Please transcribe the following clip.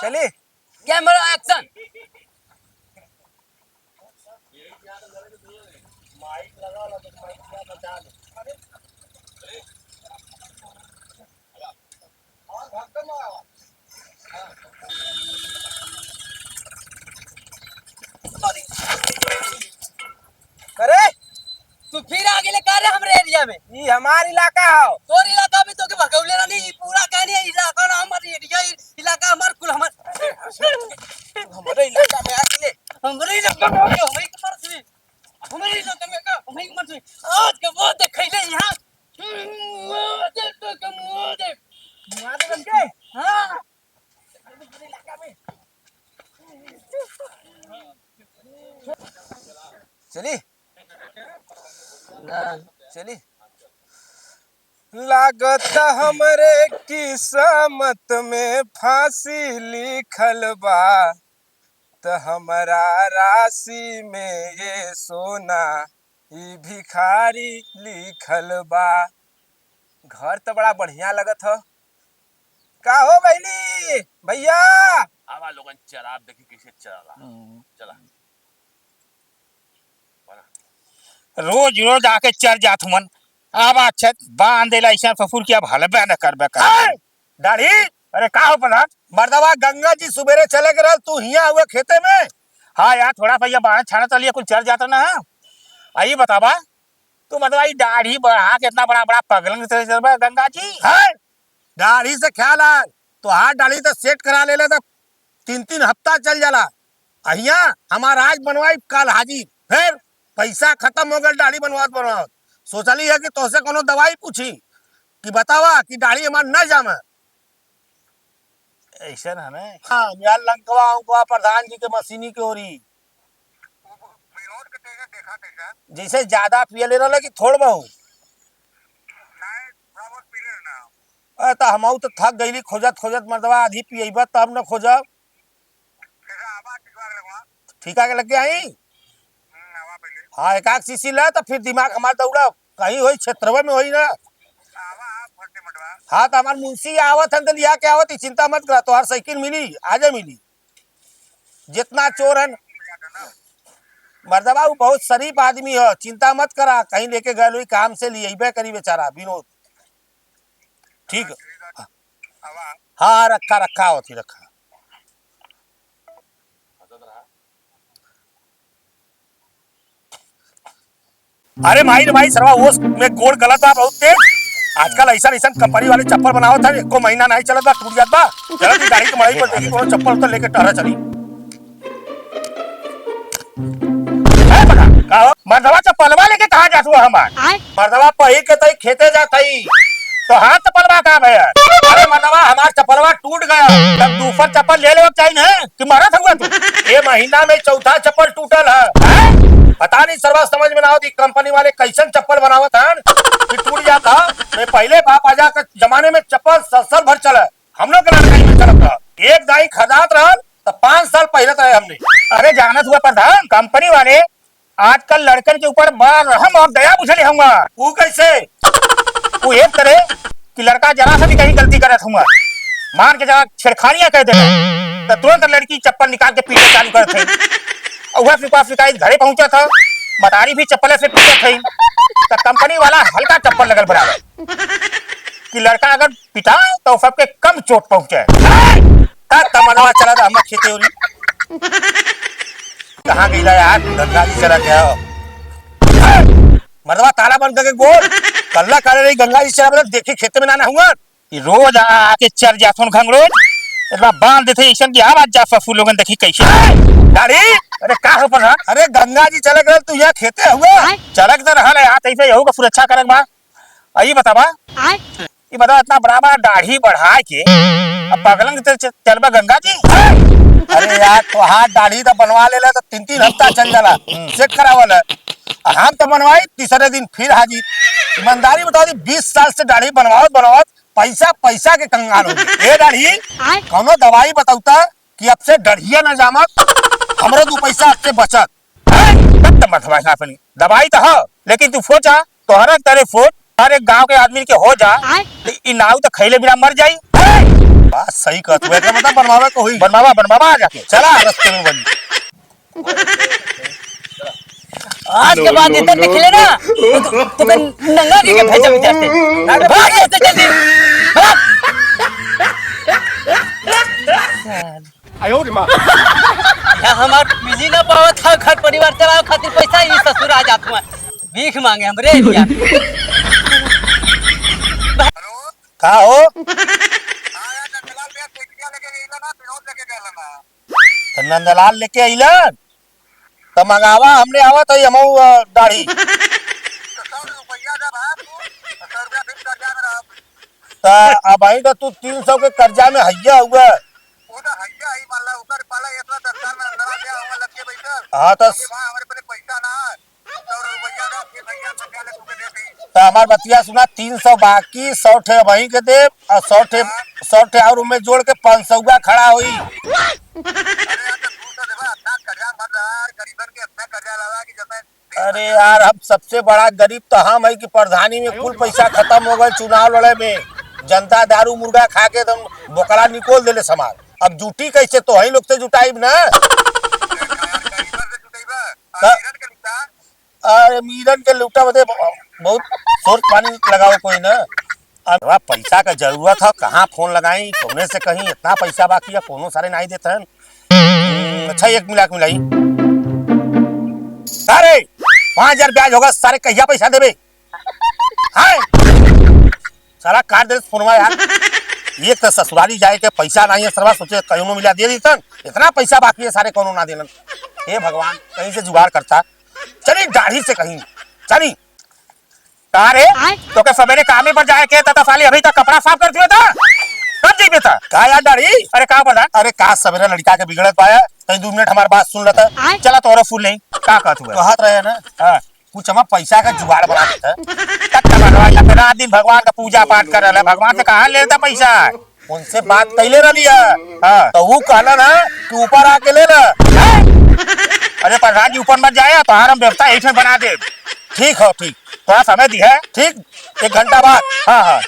चलिए camera action. Mic लगा लो तो माइक क्या बचा दो। और धक्का मारो। करे तू फिर आगे ले कर हमरे एरिया में। ये हमार इलाका हो। तोर इलाका में तो के भगौले नहीं पूरा कहनी है इलाका ना हमर एरिया इलाका हमर कुल हमर हमारे इलाका में आके हमरे इलाका में आके हमें के मर से हमारे इलाका में का हमें के मर से आज के वो देखैले यहां दे तो के मुंह दे मार बन के हां हमारे इलाका में चली चली लागत हमरे किस्मत में फांसी लिखल बा त हमरा राशि में ये सोना ई भिखारी लिखल बा। घर तो बड़ा बढ़िया लगत ह। का हो बहनी भैया आवा लोगन शराब देखी कैसे चला चला रोज रोज आके चल जात मन अब अच्छा बांध देला ऐसा फफूर की अब हलबे न करबे कर दाढ़ी अरे का हो प्रधान मर्दवा गंगा जी सुबेरे चले के रहल तू हिया हुए खेते में। हाँ यार थोड़ा भैया बाहर छाना चलिए कुछ चल जाता ना। आइए बतावा तू मतलब ये दाढ़ी बढ़ा के इतना बड़ा बड़ा पगलंग से चल रहा गंगा जी है दाढ़ी से ख्याल आ तो हाथ दाढ़ी तो सेट करा ले तो 3-3 हफ्ता चल जाला। अहिया हमारा आज बनवाई कल हाजिर फिर पैसा खत्म हो गया दाढ़ी बनवात सोचली है कि तोसे कोनो दवाई पूछी कि बतावा कि दाढ़ी हमार न जामे। ऐसा है ना। हाँ यार लंकवा उंकवा प्रधान जी के मशीनी के ओरी जैसे ज्यादा पिए ले रहा कि थोड़ बहु तो हम तो थक गई खोजत खोजत मर्दवा आधी पियब तब न खोजब ठीका के लग गया आई। हाँ एक आध शीशी ले तो फिर दिमाग हमारा दौड़ा कहीं हो क्षेत्र में होई ना। हाँ तो हमार मुंशी आवत है तो लिया के आवत चिंता मत करा तो हर साइकिल मिली आजे मिली जितना चोर है मर्दबा वो बहुत शरीफ आदमी है चिंता मत करा कहीं लेके गए हुई काम से लिए करी बेचारा विनोद ठीक हाँ रखा रखा होती रखा। अरे भाई रे भाई सरवा वो में गोड़ गलत बा बहुत तेज आजकल ऐसा ऐसा कंपनी वाले चप्पल बनावत है एको महीना नहीं चलत बा टूट जात बा चल गाड़ी के मड़ाई पर देखी कोनो चप्पल तो लेके टहरा चली है बता का मर्दवा चप्पलवा लेके कहां जात हुआ हमार मर्दवा पहिर के तई खेते जात हई तो हाथ चप्पलवा का भैया अरे मर्दवा हमार चप्पलवा टूट गया तब दूसरा चप्पल ले लेवक चाहिए ना कि मारत हुआ तू ये महीना में चौथा चप्पल टूटल है पता नहीं सर्वा समझ में ना होती कंपनी वाले कैसन चप्पल बनावत हैं कि टूट जाता। मैं पहले बाप आजा के जमाने में चप्पल सर भर चला हम लोग के लड़काई में चलत रहा एक दाई खदात रहा तो 5 साल पहले रहे हमने। अरे जानत हुआ प्रधान कंपनी वाले आजकल लड़कन के ऊपर बड़ा रहम और दया बुझले होंगे। वो कैसे वो एक तरह कि लड़का जरा सा भी कहीं गलती करत हुआ मान के जरा छेड़खानियां कह देगा तो तुरंत लड़की चप्पल निकाल के पीछे चालू करते और वह फिका फिकाई घरे पहुंचा था मतारी भी चप्पल से पीछे थी तो कंपनी वाला हल्का चप्पल लगल बराबर कि लड़का अगर पिटा तो सबके कम चोट पहुंचे तमन्ना चला था हम खेते उरी कहाँ गई यार गंगा जी चला गया मर्दवा ताला बंद करके बोल कल्ला करे रही गंगा जी चला देखी खेते में ना हुआ रोज आके चल जाथुन घंग रोज इतना बांध देते ऐसा की आवाज जा फफू लोगन देखी कैसे गाड़ी अरे का हो पर अरे गंगा जी चले गए तू यहाँ खेते हुए चलक तो रहल है हाथ ऐसे यहू का सुरक्षा करक बा। आई बतावा ये बता इतना बड़ा बड़ा दाढ़ी बढ़ा के अब पगलंग चलबा गंगा जी। अरे यार तो हाथ दाढ़ी तो बनवा ले तो 3-3 हफ्ता चल जाला चेक करावल है हम तो बनवाई तीसरे दिन फिर हाजिर ईमानदारी बता दी 20 साल से दाढ़ी बनवावत पैसा पैसा के कंगाल हो गए दाढ़ी कौनो दवाई बताऊता कि अब से डढ़िया न जामत हमरो 2 पैसा आपसे बचत दवाई तो हो लेकिन तू सोचा तो हर तरह सोच हर एक गाँव के आदमी के हो जा इनाऊ तो खैले बिना मर जाई बात सही कहत हुए का मतलब बनवावे को हुई बनवावा जाके चला रास्ते में बनी। आज के बाद इधर निकले ना तो नंगा जी के भेजा विचारते भाग यहाँ से जल्दी भाग। यहाँ हमार बिजी ना पावा था घर परिवार चलाओ खातिर पैसा ही ससुर आ जात हुआ भीख मांगे हमरे लिया। का हो तो नंदलाल लेके अइलन तो मंगावा हमने आवा तो हमऊ दाढ़ी तो अब आई तो तू 300 के कर्जा में हैया हुआ। हाँ तो हमार बतिया सुना 300 बाकी 100 ठे वहीं के दे और 100 ठे और उनमें जोड़ के 500 खड़ा हुई। अरे यार अब सबसे बड़ा गरीब तो हम है कि प्रधानी में कुल पैसा खत्म हो गए चुनाव लड़े में। जनता दारू मुर्गा खा के तुम बोकरा निकोल देले समाज। अब जूटी कैसे तो ही लोग से जुटाई ना। अरे मीरन के लुटा बदे बहुत सोच पानी लगाओ कोई ना। अब पैसा का जरूरत है कहाँ फोन लगाई कोने से कहीं इतना पैसा बाकी है कोनो सारे नहीं देते हैं। अच्छा 1 मिलाई सारे 5000 ब्याज होगा सारे कहिया पैसा देबे। हाय सारा काट दे फोनवा यार। एक तो ससुराली जाए के पैसा नहीं है सरवा सोचे कहीं मिला दे दीतन इतना पैसा बाकी है सारे कोनो ना देलन। हे भगवान कहीं से जुगाड़ करता चली दाढ़ी से कहीं चली तारे तो के सवेरे कामे पर जाए के ता साली अभी तक कपड़ा साफ कर दिया था कब जीबे था का यार दाढ़ी। अरे का बता अरे का सवेरे लड़का के बिगड़त पाया कहीं 2 मिनट हमारी बात सुन लेता चला तोरा फूल नहीं का कहत हुआ कहत रहे ना। हां कुछ हम पैसा का जुगाड़ बना देता तक बनवाया फिर रात दिन भगवान का पूजा पाठ कर रहा भगवान से कहां लेता पैसा उनसे बात कैले रही है। हां तो वो कहला ना कि ऊपर आके ले ले। अरे प्रधान जी ऊपर मत जाए तो हम व्यवस्था यहीं बना दे। ठीक हो ठीक थोड़ा समय दी है ठीक 1 घंटा बाद। हाँ हाँ